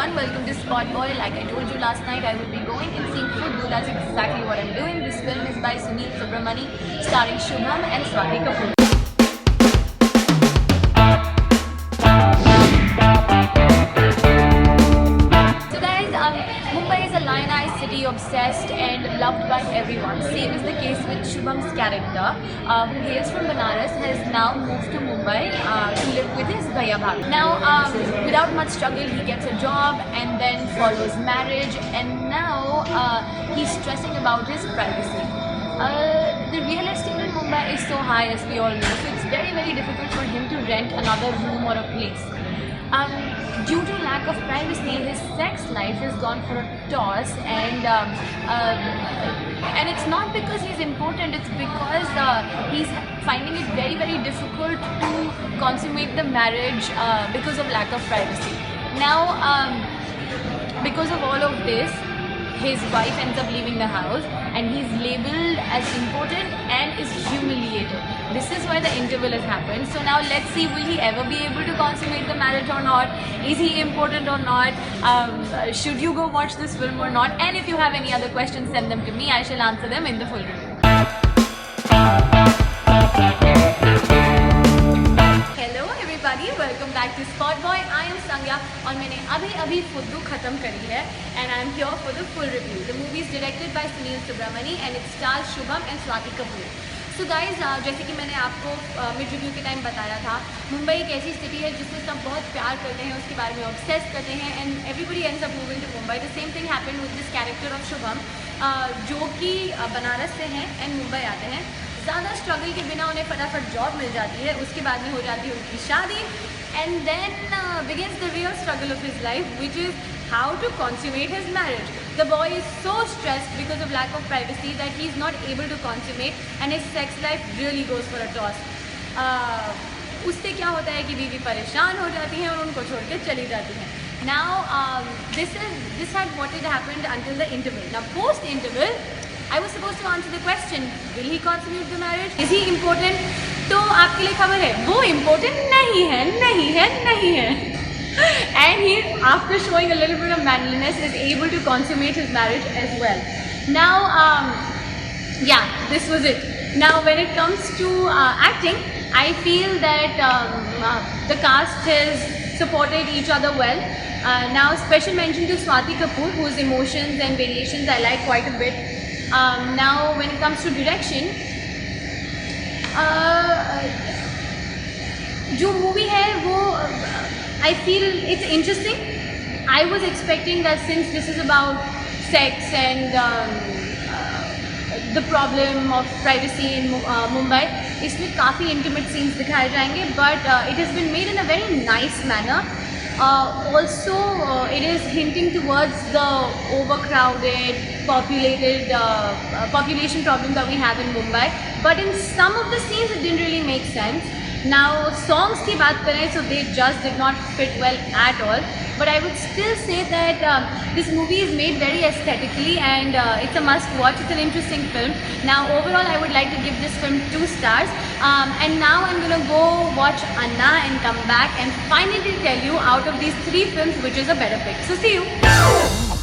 everyone, welcome to Spot Boy. Like I told you last night, I will be going and seeing Fudu. That's exactly what I'm doing. This film is by Sunil Subramani, starring Shubham and Swati Kapoor. So guys, Mumbai is a lionized city, obsessed and loved by everyone. Same is the case with Shubham's character, who hails from Banaras, has now moved to Mumbai to live with his Bhaiya Bhab. Now, without much struggle, he gets a job and then follows marriage, and now he's stressing about his privacy. The real estate in Mumbai is so high, as we all know, so it's very, very difficult for him to rent another room or a place. Due to lack of privacy, his sex life has gone for a toss, and it's not because he's important, it's because he's finding it very, very difficult to consummate the marriage because of lack of privacy. Now, because of all of this, his wife ends up leaving the house and he's labeled as important and is humiliated. This is why the interval has happened. So now let's see, will he ever be able to consummate the marriage or not? Is he important or not? Should you go watch this film or not? And if you have any other questions, send them to me. I shall answer them in the full review. Welcome back to Spot Boy. I am Sangya और मैंने अभी फुद्दू खत्म करी है and I am here for the full review. The movie is directed by Sunil Subramani and it stars Shubham and Swati Kapoor. So guys, जैसे कि मैंने आपको मिड रिव्यू के टाइम बताया था, मुंबई एक ऐसी सिटी है जिससे सब बहुत प्यार करते हैं, उसके बारे में ऑब्सेस करते हैं and everybody ends up moving to Mumbai. The same thing happened with this character of Shubham, जो कि बनारस से हैं and मुंबई आते हैं. ज़्यादा स्ट्रगल के बिना उन्हें फटाफट जॉब मिल जाती है, उसके बाद में हो जाती है उनकी शादी and then begins the real struggle of his life, which is how to consummate his marriage. The boy is so stressed because of lack of privacy that he is not able to consummate and his sex life really goes for a toss. उससे क्या होता है कि बीवी परेशान हो जाती है और उनको छोड़ के चली जाती है. Now this had what had happened until the interval. Now post interval, I was supposed to answer the question, will he consummate the marriage? Is he important? तो आपके लिए खबर है, वो important नहीं है. And he, after showing a little bit of manliness, is able to consummate his marriage as well. Now, yeah, this was it. Now, when it comes to acting, I feel that the cast has supported each other well. Now, special mention to Swati Kapoor, whose emotions and variations I like quite a bit. Now, when it comes to direction, जो movie है वो I feel it's interesting. I was expecting that since this is about sex and the problem of privacy in Mumbai, इसमें काफ़ी intimate scenes दिखाए जाएंगे, but it has been made in a very nice manner. Also, it is hinting towards the overcrowded, populated population problem that we have in Mumbai. But in some of the scenes, it didn't really make sense. Now, songs की बात करें, so they just did not fit well at all. But I would still say that this movie is made very aesthetically and it's a must watch. It's an interesting film. Now, overall, I would like to give this film 2 stars. And now I'm going to go watch Anna and come back and finally tell you out of these 3 films which is a better pick. So see you.